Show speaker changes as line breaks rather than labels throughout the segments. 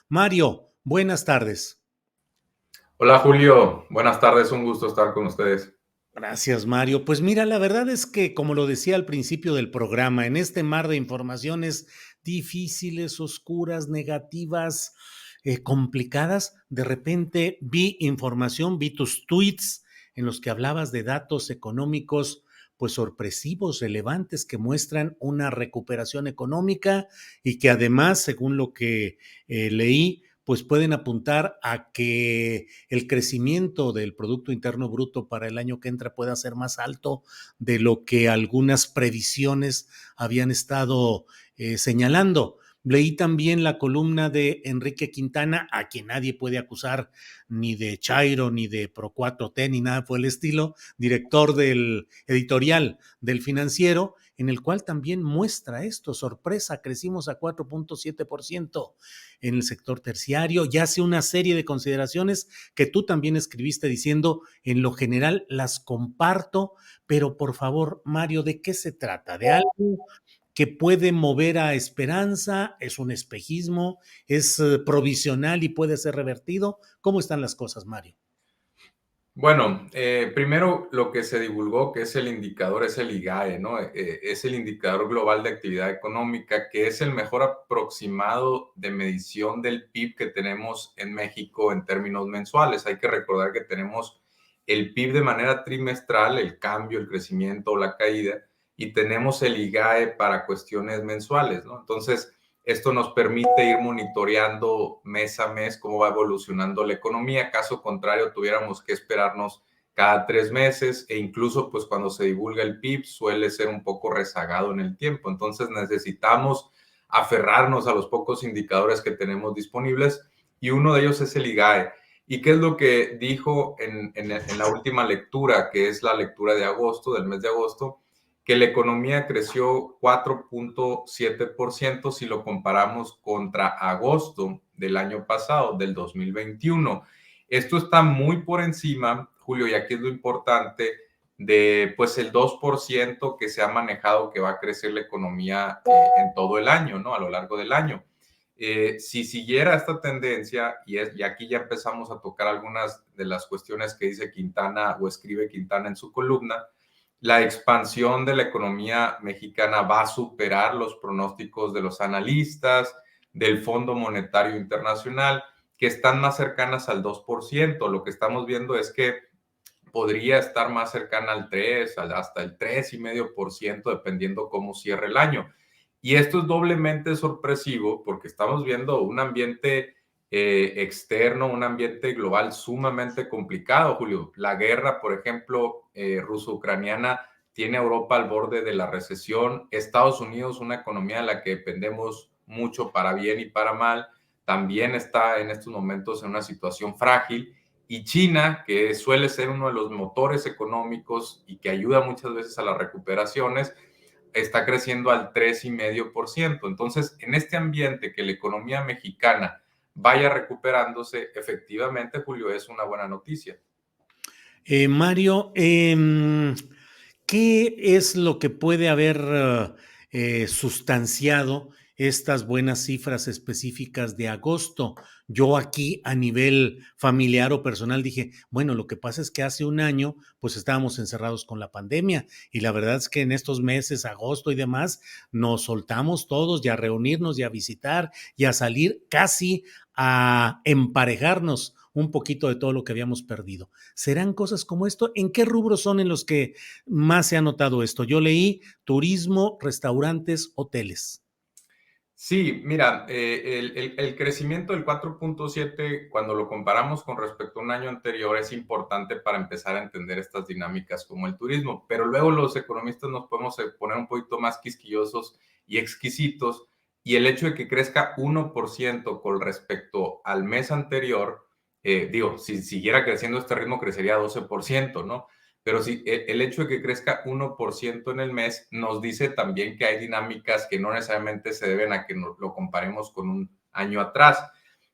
Mario, buenas tardes.
Hola Julio, buenas tardes, un gusto estar con ustedes.
Gracias, Mario. Pues mira, la verdad es que, como lo decía al principio del programa, en este mar de informaciones difíciles, oscuras, negativas, complicadas, de repente vi información, vi tus tweets en los que hablabas de datos económicos, pues sorpresivos, relevantes, que muestran una recuperación económica y que además, según lo que leí, pues pueden apuntar a que el crecimiento del Producto Interno Bruto para el año que entra pueda ser más alto de lo que algunas previsiones habían estado señalando. Leí también la columna de Enrique Quintana, a quien nadie puede acusar ni de Chairo, ni de Pro 4T, ni nada por el estilo, director del editorial del Financiero, en el cual también muestra esto, sorpresa, crecimos a 4.7% en el sector terciario y hace una serie de consideraciones que tú también escribiste diciendo, en lo general las comparto, pero por favor, Mario, ¿de qué se trata? ¿De algo que puede mover a esperanza? ¿Es un espejismo? ¿Es provisional y puede ser revertido? ¿Cómo están las cosas, Mario?
Bueno, primero lo que se divulgó, que es el indicador, es el IGAE, ¿no? Es el indicador global de actividad económica, que es el mejor aproximado de medición del PIB que tenemos en México en términos mensuales. Hay que recordar que tenemos el PIB de manera trimestral, el cambio, el crecimiento o la caída, y tenemos el IGAE para cuestiones mensuales, ¿no? Entonces, esto nos permite ir monitoreando mes a mes cómo va evolucionando la economía. Caso contrario, tuviéramos que esperarnos cada 3 meses e incluso pues cuando se divulga el PIB suele ser un poco rezagado en el tiempo. Entonces necesitamos aferrarnos a los pocos indicadores que tenemos disponibles y uno de ellos es el IGAE. ¿Y qué es lo que dijo en la última lectura, que es la lectura de agosto, del mes de agosto? Que la economía creció 4.7% si lo comparamos contra agosto del año pasado, del 2021. Esto está muy por encima, Julio, y aquí es lo importante, de pues el 2% que se ha manejado que va a crecer la economía en todo el año, ¿no? A lo largo del año. Si siguiera esta tendencia, y aquí ya empezamos a tocar algunas de las cuestiones que dice Quintana o escribe Quintana en su columna, la expansión de la economía mexicana va a superar los pronósticos de los analistas, del Fondo Monetario Internacional, que están más cercanas al 2%. Lo que estamos viendo es que podría estar más cercana al 3, hasta el 3,5%, dependiendo cómo cierre el año. Y esto es doblemente sorpresivo porque estamos viendo un ambiente externo, un ambiente global sumamente complicado, Julio. La guerra, por ejemplo, ruso-ucraniana, tiene a Europa al borde de la recesión. Estados Unidos, una economía de la que dependemos mucho para bien y para mal, también está en estos momentos en una situación frágil. Y China, que suele ser uno de los motores económicos y que ayuda muchas veces a las recuperaciones, está creciendo al 3,5%. Entonces, en este ambiente que la economía mexicana vaya recuperándose, efectivamente, Julio, es una buena noticia.
Mario, ¿qué es lo que puede haber sustanciado estas buenas cifras específicas de agosto? Yo aquí a nivel familiar o personal dije, bueno, lo que pasa es que hace un año pues estábamos encerrados con la pandemia y la verdad es que en estos meses, agosto y demás, nos soltamos todos y a reunirnos y a visitar y a salir casi a emparejarnos un poquito de todo lo que habíamos perdido. ¿Serán cosas como esto? ¿En qué rubros son en los que más se ha notado esto? Yo leí turismo, restaurantes, hoteles.
Sí, mira, el crecimiento del 4,7 cuando lo comparamos con respecto a un año anterior es importante para empezar a entender estas dinámicas como el turismo, pero luego los economistas nos podemos poner un poquito más quisquillosos y exquisitos y el hecho de que crezca 1% con respecto al mes anterior, digo, si siguiera creciendo este ritmo crecería 12%, ¿no? Pero sí, el hecho de que crezca 1% en el mes nos dice también que hay dinámicas que no necesariamente se deben a que lo comparemos con un año atrás.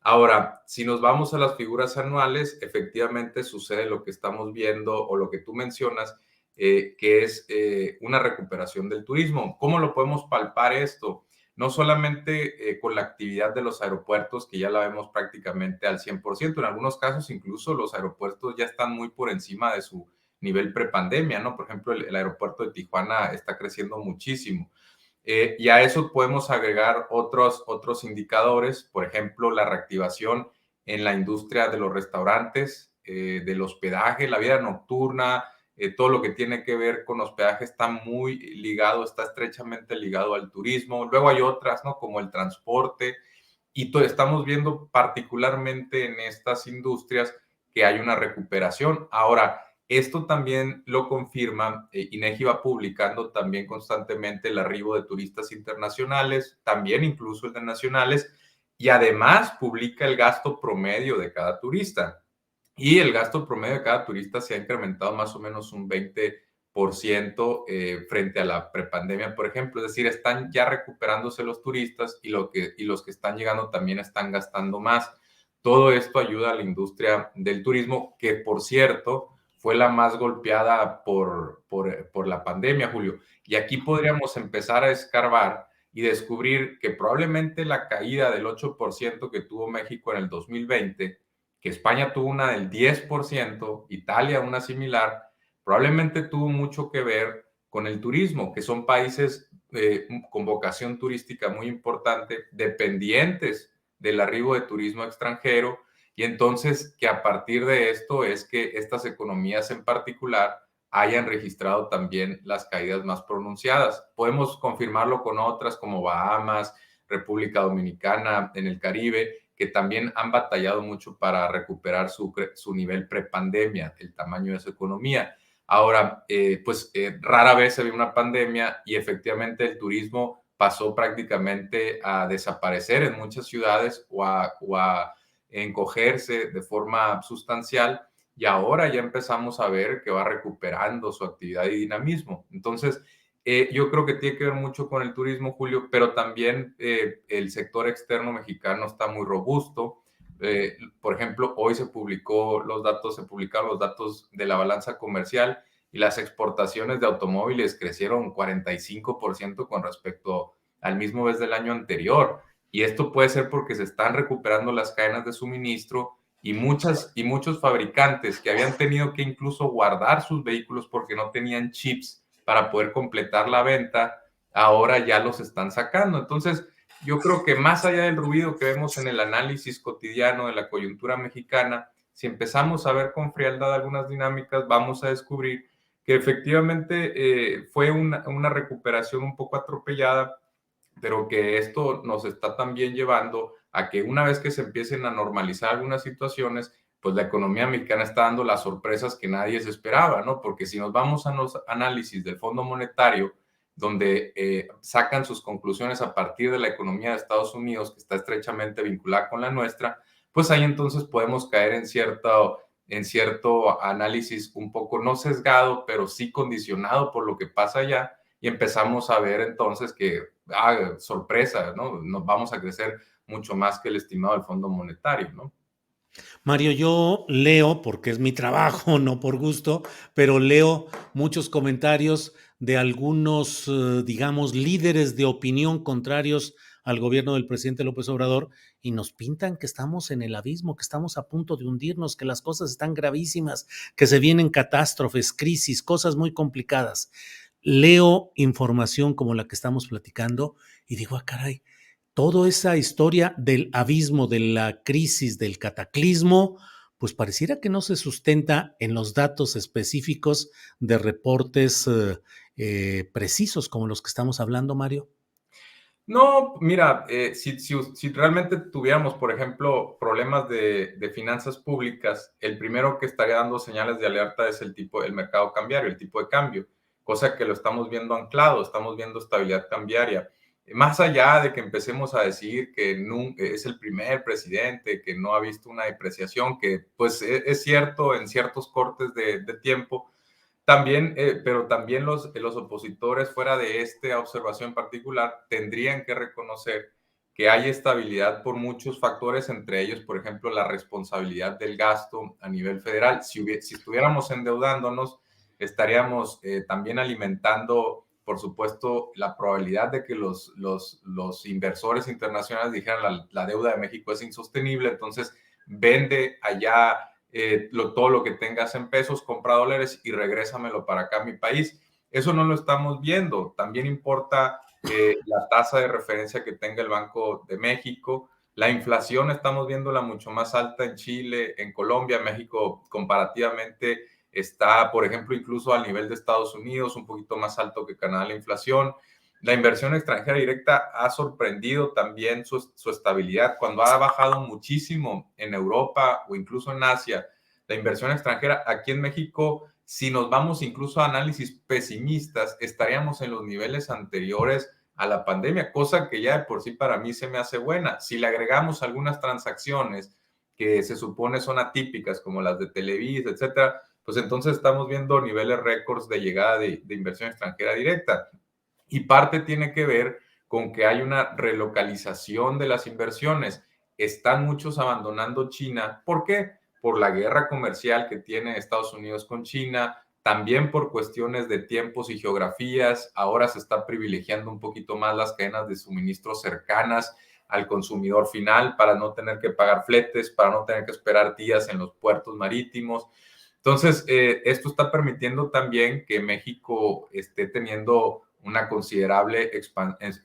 Ahora, si nos vamos a las figuras anuales, efectivamente sucede lo que estamos viendo o lo que tú mencionas, que es una recuperación del turismo. ¿Cómo lo podemos palpar esto? no solamente con la actividad de los aeropuertos, que ya la vemos prácticamente al 100%, en algunos casos incluso los aeropuertos ya están muy por encima de su nivel prepandemia, ¿no? Por ejemplo, el aeropuerto de Tijuana está creciendo muchísimo. Y a eso podemos agregar otros indicadores, por ejemplo, la reactivación en la industria de los restaurantes, del hospedaje, la vida nocturna, todo lo que tiene que ver con hospedaje está muy ligado, está estrechamente ligado al turismo. Luego hay otras, ¿no? Como el transporte. Y estamos viendo particularmente en estas industrias que hay una recuperación. Ahora, esto también lo confirma, INEGI va publicando también constantemente el arribo de turistas internacionales, también incluso el de nacionales, y además publica el gasto promedio de cada turista. Y el gasto promedio de cada turista se ha incrementado más o menos un 20% frente a la prepandemia, por ejemplo. Es decir, están ya recuperándose los turistas y los que están llegando también están gastando más. Todo esto ayuda a la industria del turismo, que por cierto fue la más golpeada por la pandemia, Julio. Y aquí podríamos empezar a escarbar y descubrir que probablemente la caída del 8% que tuvo México en el 2020, que España tuvo una del 10%, Italia una similar, probablemente tuvo mucho que ver con el turismo, que son países con vocación turística muy importante, dependientes del arribo de turismo extranjero, y entonces que a partir de esto es que estas economías en particular hayan registrado también las caídas más pronunciadas. Podemos confirmarlo con otras como Bahamas, República Dominicana, en el Caribe, que también han batallado mucho para recuperar su nivel prepandemia, el tamaño de su economía. Ahora, rara vez se ve una pandemia y efectivamente el turismo pasó prácticamente a desaparecer en muchas ciudades o a encogerse de forma sustancial, y ahora ya empezamos a ver que va recuperando su actividad y dinamismo. Entonces, yo creo que tiene que ver mucho con el turismo, Julio, pero también el sector externo mexicano está muy robusto. Por ejemplo, hoy se publicaron los datos de la balanza comercial y las exportaciones de automóviles crecieron 45% con respecto al mismo mes del año anterior. Y esto puede ser porque se están recuperando las cadenas de suministro y muchos fabricantes que habían tenido que incluso guardar sus vehículos porque no tenían chips para poder completar la venta, ahora ya los están sacando. Entonces, yo creo que más allá del ruido que vemos en el análisis cotidiano de la coyuntura mexicana, si empezamos a ver con frialdad algunas dinámicas, vamos a descubrir que efectivamente fue una recuperación un poco atropellada, pero que esto nos está también llevando a que una vez que se empiecen a normalizar algunas situaciones, pues la economía mexicana está dando las sorpresas que nadie se esperaba, ¿no? Porque si nos vamos a los análisis del Fondo Monetario, donde sacan sus conclusiones a partir de la economía de Estados Unidos, que está estrechamente vinculada con la nuestra, pues ahí entonces podemos caer en cierto análisis un poco no sesgado, pero sí condicionado por lo que pasa allá, y empezamos a ver entonces que, sorpresa, ¿no? Nos vamos a crecer mucho más que el estimado del Fondo Monetario, ¿no?
Mario, yo leo, porque es mi trabajo, no por gusto, pero leo muchos comentarios de algunos, digamos, líderes de opinión contrarios al gobierno del presidente López Obrador y nos pintan que estamos en el abismo, que estamos a punto de hundirnos, que las cosas están gravísimas, que se vienen catástrofes, crisis, cosas muy complicadas. Leo información como la que estamos platicando y digo, caray, toda esa historia del abismo, de la crisis, del cataclismo, pues pareciera que no se sustenta en los datos específicos de reportes precisos como los que estamos hablando, Mario.
No, mira, si realmente tuviéramos, por ejemplo, problemas de finanzas públicas, el primero que estaría dando señales de alerta es el mercado cambiario, el tipo de cambio, cosa que lo estamos viendo anclado, estamos viendo estabilidad cambiaria. Más allá de que empecemos a decir que es el primer presidente que no ha visto una depreciación, que pues es cierto en ciertos cortes de tiempo. También, pero también los opositores, fuera de esta observación particular, tendrían que reconocer que hay estabilidad por muchos factores, entre ellos, por ejemplo, la responsabilidad del gasto a nivel federal. Si estuviéramos endeudándonos, estaríamos también alimentando por supuesto, la probabilidad de que los inversores internacionales dijeran la deuda de México es insostenible, entonces vende allá todo lo que tengas en pesos, compra dólares y regrésamelo para acá a mi país. Eso no lo estamos viendo. También importa la tasa de referencia que tenga el Banco de México. La inflación estamos viéndola mucho más alta en Chile, en Colombia. México comparativamente está, por ejemplo, incluso al nivel de Estados Unidos, un poquito más alto que Canadá la inflación. La inversión extranjera directa ha sorprendido también su estabilidad. Cuando ha bajado muchísimo en Europa o incluso en Asia, la inversión extranjera, aquí en México, si nos vamos incluso a análisis pesimistas, estaríamos en los niveles anteriores a la pandemia, cosa que ya de por sí para mí se me hace buena. Si le agregamos algunas transacciones que se supone son atípicas, como las de Televisa, etcétera, pues entonces estamos viendo niveles récords de llegada de inversión extranjera directa. Y parte tiene que ver con que hay una relocalización de las inversiones. Están muchos abandonando China. ¿Por qué? Por la guerra comercial que tiene Estados Unidos con China, también por cuestiones de tiempos y geografías. Ahora se está privilegiando un poquito más las cadenas de suministro cercanas al consumidor final para no tener que pagar fletes, para no tener que esperar días en los puertos marítimos. Entonces, esto está permitiendo también que México esté teniendo una considerable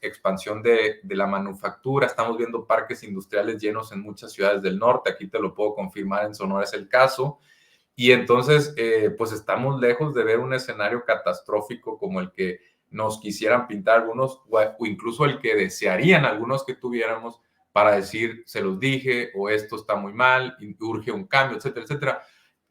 expansión de la manufactura. Estamos viendo parques industriales llenos en muchas ciudades del norte. Aquí te lo puedo confirmar, en Sonora es el caso. Y entonces, pues estamos lejos de ver un escenario catastrófico como el que nos quisieran pintar algunos, o incluso el que desearían algunos que tuviéramos para decir, se los dije, o esto está muy mal, urge un cambio, etcétera, etcétera.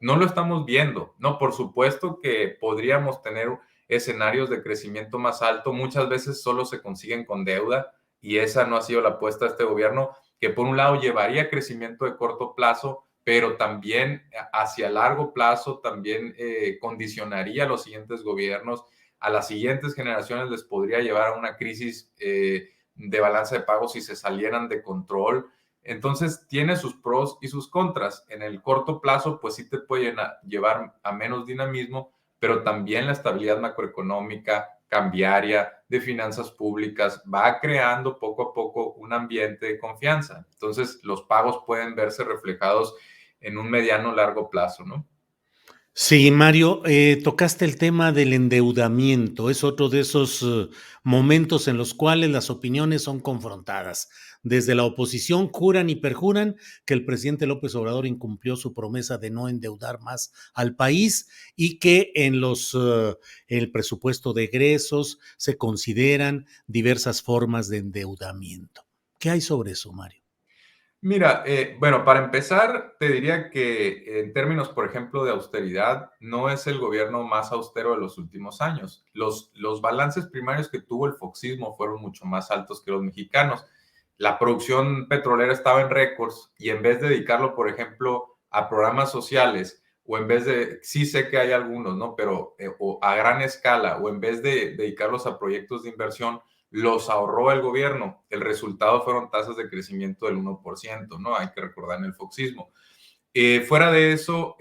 No lo estamos viendo. No, por supuesto que podríamos tener escenarios de crecimiento más alto. Muchas veces solo se consiguen con deuda y esa no ha sido la apuesta de este gobierno, que por un lado llevaría crecimiento de corto plazo, pero también hacia largo plazo también condicionaría a los siguientes gobiernos, a las siguientes generaciones les podría llevar a una crisis de balanza de pagos si se salieran de control. Entonces, tiene sus pros y sus contras. En el corto plazo, pues sí te puede llevar a menos dinamismo, pero también la estabilidad macroeconómica, cambiaria, de finanzas públicas, va creando poco a poco un ambiente de confianza. Entonces, los pagos pueden verse reflejados en un mediano largo plazo, ¿no?
Sí, Mario, tocaste el tema del endeudamiento. Es otro de esos momentos en los cuales las opiniones son confrontadas. Desde la oposición juran y perjuran que el presidente López Obrador incumplió su promesa de no endeudar más al país y que en el presupuesto de egresos se consideran diversas formas de endeudamiento. ¿Qué hay sobre eso, Mario?
Mira, bueno, para empezar, te diría que en términos, por ejemplo, de austeridad, no es el gobierno más austero de los últimos años. Los balances primarios que tuvo el foxismo fueron mucho más altos que los mexicanos. La producción petrolera estaba en récords y en vez de dedicarlo, por ejemplo, a programas sociales, o en vez de, sí sé que hay algunos, ¿no? Pero o a gran escala, o en vez de dedicarlos a proyectos de inversión, los ahorró el gobierno. El resultado fueron tasas de crecimiento del 1%, ¿no? Hay que recordar en el foxismo. Fuera de eso,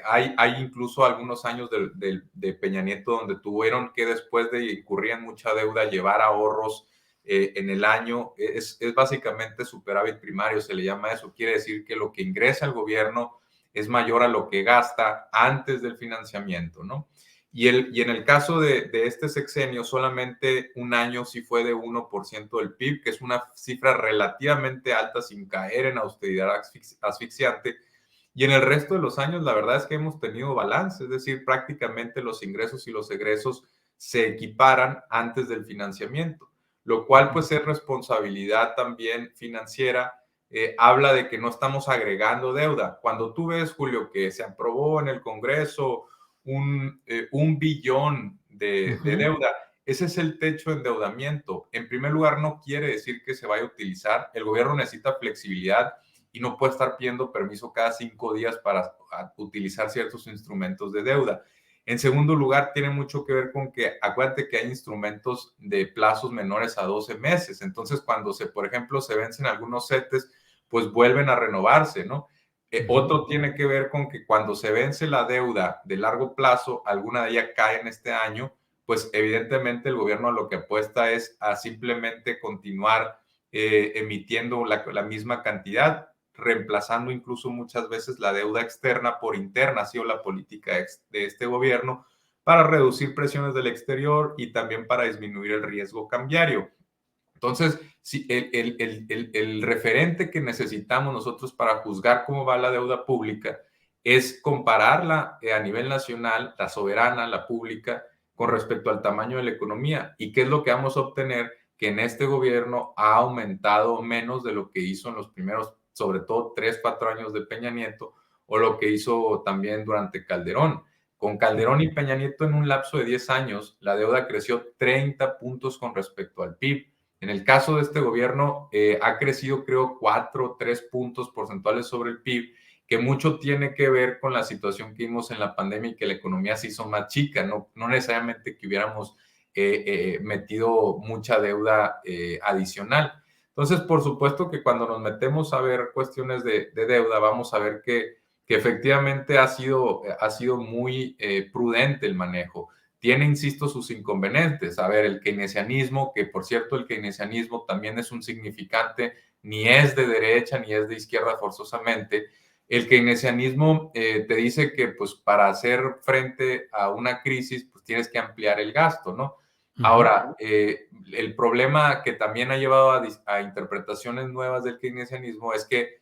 hay incluso algunos años de Peña Nieto donde tuvieron que, después de incurrir en mucha deuda, llevar ahorros en el año. Es básicamente superávit primario, se le llama eso. Quiere decir que lo que ingresa el gobierno es mayor a lo que gasta antes del financiamiento, ¿no? Y en el caso de este sexenio, solamente un año sí fue de 1% del PIB, que es una cifra relativamente alta sin caer en austeridad asfixiante. Y en el resto de los años, la verdad es que hemos tenido balance, es decir, prácticamente los ingresos y los egresos se equiparan antes del financiamiento, lo cual pues es responsabilidad también financiera. Habla de que no estamos agregando deuda. Cuando tú ves, Julio, que se aprobó en el Congreso un billón de deuda, ese es el techo de endeudamiento. En primer lugar, no quiere decir que se vaya a utilizar. El gobierno necesita flexibilidad y no puede estar pidiendo permiso cada 5 días para utilizar ciertos instrumentos de deuda. En segundo lugar, tiene mucho que ver con que, acuérdate que hay instrumentos de plazos menores a 12 meses. Entonces, cuando por ejemplo, se vencen algunos CETES, pues vuelven a renovarse, ¿no? Otro tiene que ver con que cuando se vence la deuda de largo plazo, alguna de ellas cae en este año, pues evidentemente el gobierno lo que apuesta es a simplemente continuar emitiendo la misma cantidad, reemplazando incluso muchas veces la deuda externa por interna, ha sido la política de este gobierno para reducir presiones del exterior y también para disminuir el riesgo cambiario. Entonces, si el referente que necesitamos nosotros para juzgar cómo va la deuda pública es compararla a nivel nacional, la soberana, la pública, con respecto al tamaño de la economía. ¿Y qué es lo que vamos a obtener? Que en este gobierno ha aumentado menos de lo que hizo en los primeros, sobre todo 3, 4 años de Peña Nieto, o lo que hizo también durante Calderón. Con Calderón y Peña Nieto en un lapso de 10 años, la deuda creció 30 puntos con respecto al PIB. En el caso de este gobierno, ha crecido, creo, 4 o 3 puntos porcentuales sobre el PIB, que mucho tiene que ver con la situación que vimos en la pandemia y que la economía se hizo más chica, no necesariamente que hubiéramos metido mucha deuda adicional. Entonces, por supuesto que cuando nos metemos a ver cuestiones de deuda, vamos a ver que efectivamente ha sido muy prudente el manejo. Tiene, insisto, sus inconvenientes. A ver, el keynesianismo, que por cierto el keynesianismo también es un significante, ni es de derecha ni es de izquierda forzosamente. El keynesianismo te dice que pues para hacer frente a una crisis pues tienes que ampliar el gasto, ¿no? Ahora, el problema que también ha llevado a interpretaciones nuevas del keynesianismo es que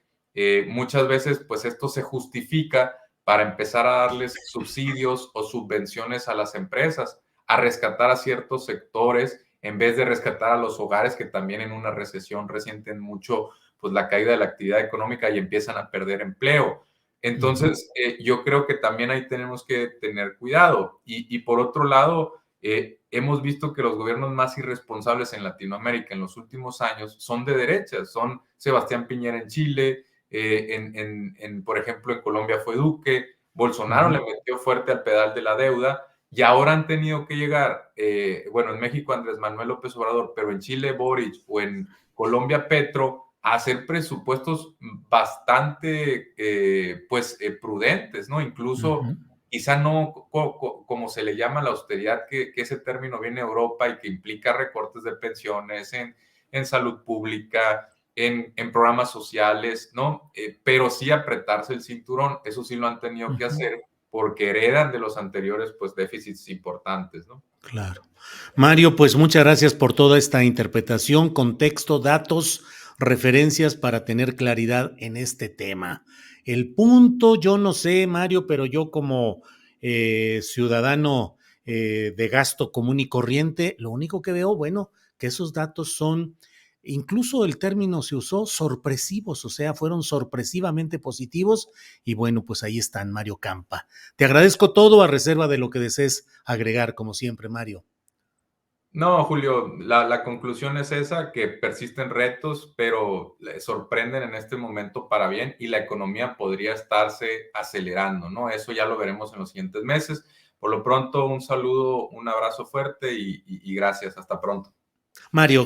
muchas veces pues esto se justifica para empezar a darles subsidios o subvenciones a las empresas, a rescatar a ciertos sectores, en vez de rescatar a los hogares que también en una recesión resienten mucho pues la caída de la actividad económica y empiezan a perder empleo. Entonces, yo creo que también ahí tenemos que tener cuidado. Y por otro lado, hemos visto que los gobiernos más irresponsables en Latinoamérica en los últimos años son de derecha, son Sebastián Piñera en Chile, por ejemplo, en Colombia fue Duque, Bolsonaro le metió fuerte al pedal de la deuda y ahora han tenido que llegar, bueno, en México Andrés Manuel López Obrador, pero en Chile Boric o en Colombia Petro, a hacer presupuestos bastante, prudentes, ¿no? Incluso quizá no como se le llama la austeridad, que ese término viene de Europa y que implica recortes de pensiones en salud pública, en programas sociales, ¿no? Pero sí apretarse el cinturón, eso sí lo han tenido que hacer porque heredan de los anteriores, pues, déficits importantes, ¿no?
Claro. Mario, pues muchas gracias por toda esta interpretación, contexto, datos, referencias para tener claridad en este tema. El punto, yo no sé, Mario, pero yo como ciudadano de gasto común y corriente, lo único que veo, bueno, que esos datos son, incluso el término se usó, sorpresivos, o sea, fueron sorpresivamente positivos y bueno, pues ahí están, Mario Campa. Te agradezco todo a reserva de lo que desees agregar, como siempre, Mario.
No, Julio, la conclusión es esa, que persisten retos, pero sorprenden en este momento para bien y la economía podría estarse acelerando, ¿no? Eso ya lo veremos en los siguientes meses. Por lo pronto, un saludo, un abrazo fuerte y gracias. Hasta pronto.
Mario.